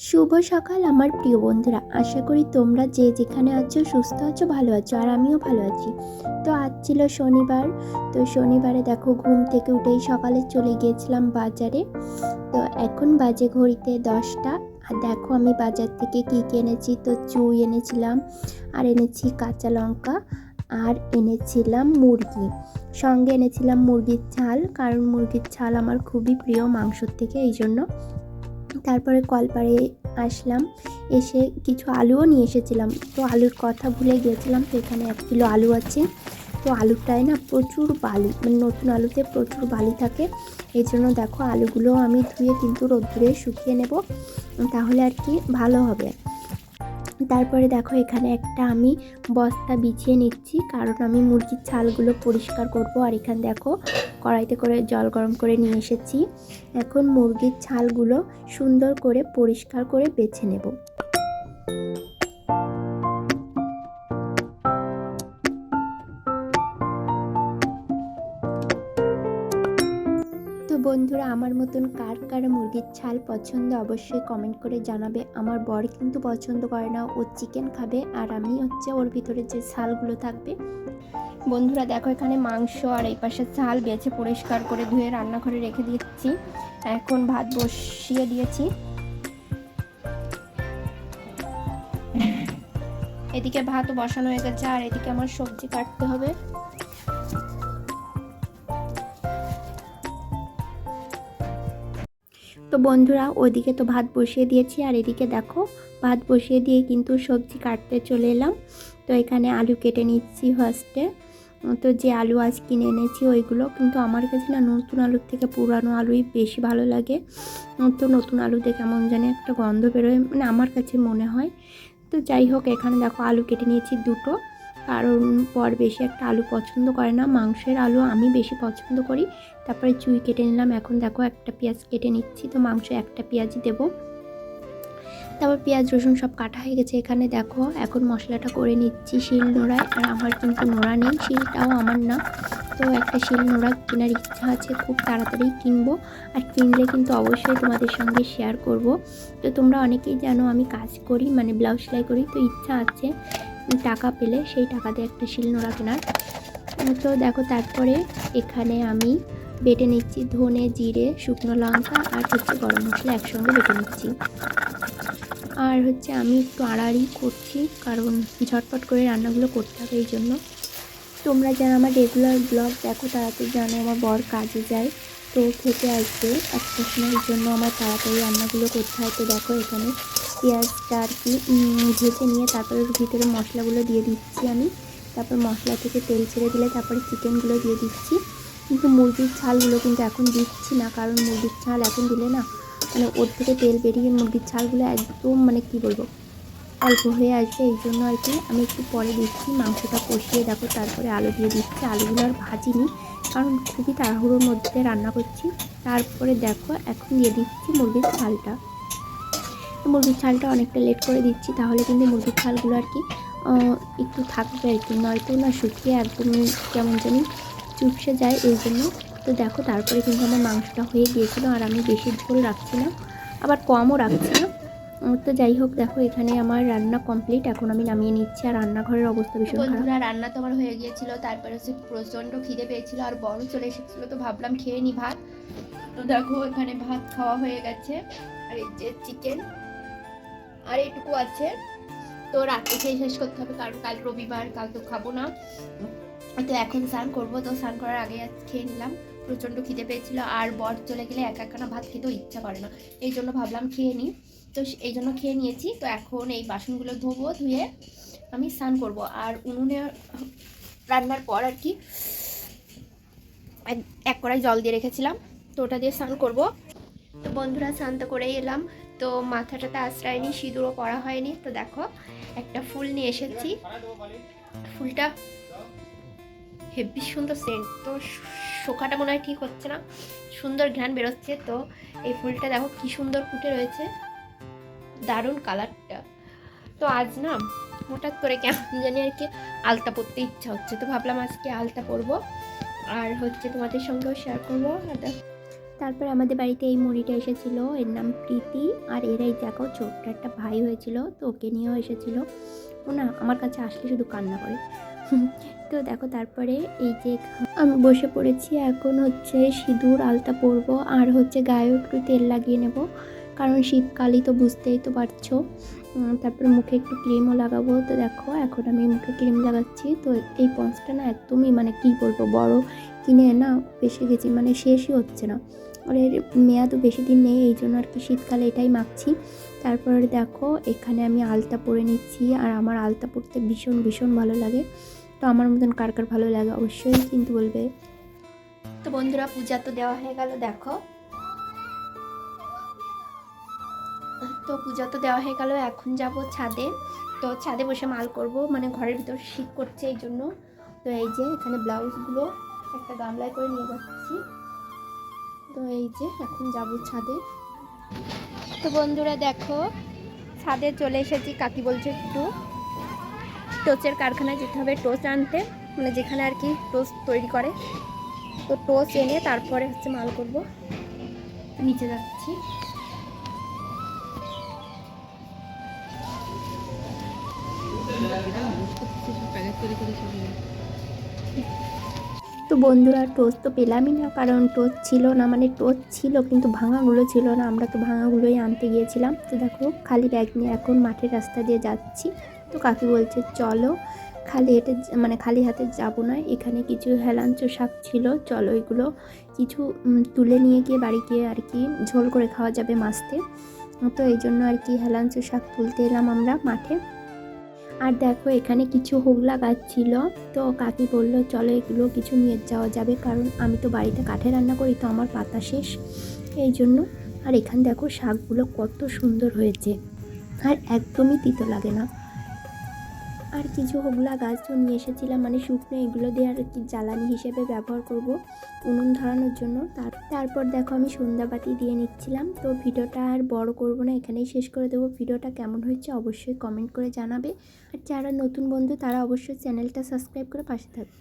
শুভ সকাল আমার প্রিয় বন্ধুরা, আশা করি তোমরা যে যেখানে আছো সুস্থ আছো, ভালো আছো, আর আমিও ভালো আছি। তো আজ ছিল শনিবার। তো শনিবারে দেখো ঘুম থেকে উঠেই সকালে চলে গিয়েছিলাম বাজারে। তো এখন বাজে ঘড়িতে 10টা। আর দেখো আমি বাজার থেকে কী এনেছি, তো চুই এনেছিলাম, আর এনেছি কাঁচা লঙ্কা, আর এনেছিলাম মুরগি। সঙ্গে এনেছিলাম মুরগির ঝাল, কারণ মুরগির ঝাল আমার খুবই প্রিয় মাংসর থেকে, এই জন্য। তারপরে কলপাড়ে আসলাম, এসে কিছু আলুও নিয়ে এসেছিলাম। তো আলুর কথা ভুলে গিয়েছিলাম। তো এখানে 1 কিলো আলু আছে। তো আলুটায় না প্রচুর বালি, মানে নতুন আলুতে প্রচুর বালি থাকে। এই জন্য দেখো আলুগুলো আমি ধুয়ে কিন্তু রোদ্দুরে শুকিয়ে নেব, তাহলে আর কি ভালো হবে। তারপরে দেখো এখানে একটা আমি বস্তা বিছিয়ে নিচ্ছি, কারণ আমি মুরগির ছালগুলো পরিষ্কার করব। আর এখানে দেখো কড়াইতে করে জল গরম করে নিয়ে এসেছি। এখন মুরগির ছালগুলো সুন্দর করে পরিষ্কার করে বেছে নেব। তো বন্ধুরা, আমার মতন কার কার মুরগির ছাল পছন্দ অবশ্যই কমেন্ট করে জানাবে। আমার বর কিন্তু পছন্দ করে না, ও চিকেন খাবে, আর আমি হচ্ছে ওর ভিতরে যে ছালগুলো থাকবে। বন্ধুরা দেখো এখানে মাংস আর এই পাশে ছাল বেছে পরিষ্কার করে ধুয়ে রান্নাঘরে রেখে দিচ্ছি। এখন ভাত বসিয়ে দিয়েছি। এদিকে ভাতও বসানো হয়ে গেছে, আর এদিকে আমার সবজি কাটতে হবে। তো বন্ধুরা ওইদিকে তো ভাত বসিয়ে দিয়েছি, আর এদিকে দেখো ভাত বসিয়ে দিয়ে কিন্তু সবজি কাটতে চলে এলাম। তো এখানে আলু কেটে নিচ্ছি ফার্স্টে। তো যে আলু আজ কিনে এনেছি ওইগুলো কিন্তু আমার কাছে না নতুন আলুর থেকে পুরানো আলুই বেশি ভালো লাগে। তো নতুন আলুতে কেমন জানি একটা গন্ধ বেরোয়, মানে আমার কাছে মনে হয়। তো যাই হোক, এখানে দেখো আলু কেটে নিয়েছি 2টো, কারণ বর বেশি একটা আলু পছন্দ করে না, মাংসের আলু আমি বেশি পছন্দ করি। তারপরে চুই কেটে নিলাম। এখন দেখো একটা পেঁয়াজ কেটে নিচ্ছি, তো মাংস একটা পেঁয়াজই দেবো। তারপর পেঁয়াজ রসুন সব কাটা হয়ে গেছে। এখানে দেখো এখন মশলাটা করে নিচ্ছি শিল নোড়ায়, আর আমার কিন্তু নোড়া নেই, শিলটাও আমার না। তো একটা শিল নোড়া কেনার ইচ্ছা আছে, খুব তাড়াতাড়ি কিনবো। আর কিনলে কিন্তু অবশ্যই তোমাদের সঙ্গে শেয়ার করব। তো তোমরা অনেকেই জানো আমি কাজ করি, মানে ব্লাউজ সেলাই করি। তো ইচ্ছা আছে টাকা পেলে সেই টাকা দিয়ে একটা শিল নোড়া কেনার। তো দেখো তারপরে এখানে আমি বেটে নিচ্ছি ধনে, জিরে, শুকনো লঙ্কা আর হচ্ছে গরম মশলা একসঙ্গে বেটে নিচ্ছি। আর হচ্ছে আমি একটু আড়াআড়ি করছি, কারণ ঝটপট করে রান্নাগুলো করতে হবে, এই জন্য। তোমরা যারা আমার রেগুলার ব্লগ দেখো তারা তো জানো আমার বর কাজে যায়, তো খেতে আসবে 1টার সময়ের জন্য আমার তাড়াতাড়ি রান্নাগুলো করতে হয়। তো দেখো এখানে পেঁয়াজটা আর কি ভেজে নিয়ে তারপরে ওর ভিতরে মশলাগুলো দিয়ে দিচ্ছি আমি। তারপর মশলা থেকে তেল ছেড়ে দিলে তারপরে চিকেনগুলো দিয়ে দিচ্ছি। কিন্তু মুরগির ছালগুলো কিন্তু এখন দিচ্ছি না, কারণ মুরগির ছাল এখন দিলে না, মানে ওর থেকে তেল বেরিয়ে মুরগির ছালগুলো একদম, মানে কি বলবো, অল্প হয়ে আসবে। এই জন্য আর কি আমি একটু পরে দিচ্ছি। মাংসটা কষিয়ে দেখো তারপরে আলু দিয়ে দিচ্ছি। আলুগুলো আর ভাজিনি, কারণ খুবই তাড়াহুড়োর মধ্যে রান্না করছি। তারপরে দেখো এখন দিয়ে দিচ্ছি মুরগির ছালটা। মুরগির ছালটা অনেকটা লেট করে দিচ্ছি, তাহলে কিন্তু মুরগির ছালগুলো আর কি একটু থাকবে আর কি, নয়তো না শুকিয়ে একদমই কেমন জানি চুপসে যায়, এই জন্য। তো দেখো তারপরে কিন্তু আমার মাংসটা হয়ে গিয়েছিল, আর আমি বেশি ঝোল রাখছি না, আবার কমও রাখছি না। তো যাই হোক, দেখো এখানে আমার রান্না কমপ্লিট। এখন আমি নামিয়ে নিচ্ছি, আর রান্নাঘরের অবস্থা ভীষণ খারাপ। বন্ধুরা রান্না তো আমার হয়ে গিয়েছিল, তারপরে হচ্ছে প্রচণ্ড খিদে পেয়েছিল, আর বড় চলে এসেছিলো, তো ভাবলাম খেয়ে নি ভাত। তো দেখো এখানে ভাত খাওয়া হয়ে গেছে, আর এই যে চিকেন আর এইটুকু আছে। তো রাত্রে খেয়ে শেষ করতে হবে, কারণ কাল রবিবার, কাল তো খাবো না। তো এখন স্নান করবো, তো স্নান করার আগে খেয়ে নিলাম। প্রচণ্ড খিদে পেয়েছিল, আর বর চলে গেলে একা একখানা ভাত খেতেও ইচ্ছা করে না, এই জন্য ভাবলাম খেয়ে নিই। তো এই জন্য খেয়ে নিয়েছি। তো এখন এই বাসনগুলো ধোবো, ধুয়ে আমি স্নান করব। আর উনুনে রান্নার পর আর কি এক কড়াই জল দিয়ে রেখেছিলাম, তো ওটা দিয়ে স্নান করব। তো বন্ধুরা স্নান তো করেই এলাম। তো মাথাটাতে আশ্রয়নি, সিঁদুরও পরা হয়নি। তো দেখো একটা ফুল নিয়ে এসেছি, ফুলটা হেভি সুন্দর সেন্ট। তো শোকাটা মনে হয় ঠিক হচ্ছে না, সুন্দর ঘ্রাণ বেরোচ্ছে। তো এই ফুলটা দেখো কি সুন্দর ফুটে রয়েছে, দারুণ কালারটা। তো আজ না হঠাৎ করে কেমন জানি আর কি আলতা পরতে ইচ্ছা হচ্ছে, তো ভাবলাম আজকে আলতা পরবো, আর হচ্ছে তোমাদের সঙ্গেও শেয়ার করবো। তারপর আমাদের বাড়িতে এই মুড়িটা এসেছিলো, এর নাম প্রীতি। আর এরাই দেখো ছোট্ট একটা ভাই হয়েছিল, তো ওকে নিয়েও এসেছিলো। ও না আমার কাছে আসলে শুধু কান্না করে। তো দেখো তারপরে এই যে আমি বসে পড়েছি, এখন হচ্ছে সিঁদুর আলতা পরবো আর হচ্ছে গায়েও একটু তেল লাগিয়ে নেব, কারণ শীতকালই তো, বুঝতেই তো পারছো। তারপরে মুখে একটু ক্রিমও লাগাবো। তো দেখো এখন আমি মুখে ক্রিম লাগাচ্ছি। তো এই পন্সটা না একদমই মানে কী বলবো, বড় কিনে না বেশি গেছি, মানে শেষই হচ্ছে না, আর এর মেয়াদও বেশি দিন নেই, এই জন্য আর কি শীতকালে এটাই মাখছি। তারপরে দেখো এখানে আমি আলতা পরে নিচ্ছি, আর আমার আলতা পরতে ভীষণ ভীষণ ভালো লাগে। তো আমার মতন কার কার ভালো লাগে অবশ্যই কিন্তু বলবে। তো বন্ধুরা পূজা তো দেওয়া হয়ে গেল, দেখো তো পূজা তো দেওয়া হয়ে গেল, এখন যাব ছাদে। তো ছাদে বসে মাল করব, মানে ঘরের ভিতর শীত করছে এই জন্য। তো এই যে এখানে ব্লাউজগুলো একটা গামলায় করে নিয়ে যাচ্ছি। তো এই যে এখন যাব ছাদে। তো বন্ধুরা দেখো ছাদে চলে এসেছি, কাকি বলছে একটু টোচের কারখানায় যেতে হবে টোচ আনতে, মানে যেখানে আর কি টোচ তৈরি করে। তো টোচ এনে তারপরে হচ্ছে মাল করব, নিচে যাচ্ছি। তো বন্ধুরা টোচ তো পেলামই না, কারণ টোচ ছিল না, মানে টোচ ছিল কিন্তু ভাঙাগুলো ছিল না, আমরা তো ভাঙাগুলোই আনতে গিয়েছিলাম। তো দেখো খালি ব্যাগ নিয়ে এখন মাঠের রাস্তা দিয়ে যাচ্ছি। তো কাকি বলছে চলো, খালি হেঁটে মানে খালি হাতে যাবো না, এখানে কিছু হেলাঞ্চো শাক ছিল, চলো এগুলো কিছু তুলে নিয়ে গিয়ে বাড়ি গিয়ে আর কি ঝোল করে খাওয়া যাবে মাছতে। তো এই জন্য আর কি হেলাঞ্চো শাক তুলতে এলাম আমরা মাঠে। আর দেখো এখানে কিছু হোগলা গাছ ছিল, তো কাকি বললো চলো এগুলো কিছু নিয়ে যাওয়া যাবে, কারণ আমি তো বাড়িতে কাঠে রান্না করি, তো আমার পাতা শেষ এই জন্য। আর এখানে দেখো শাকগুলো কত সুন্দর হয়েছে, আর একদমই তিতো লাগে না। আর কিছু হোগলা গাছও নিয়ে এসেছিলাম, মানে শুকনো, এগুলো দিয়ে আর কি জ্বালানি হিসেবে ব্যবহার করব উনুন ধরানোর জন্য। তারপর দেখো আমি সন্ধ্যাবাতি দিয়ে নিচ্ছিলাম। তো ভিডিওটা আর বড় করব না, এখানেই শেষ করে দেবো। ভিডিওটা কেমন হয়েছে অবশ্যই কমেন্ট করে জানাবে, আর যারা নতুন বন্ধু তারা অবশ্যই চ্যানেলটা সাবস্ক্রাইব করে পাশে থাকবে।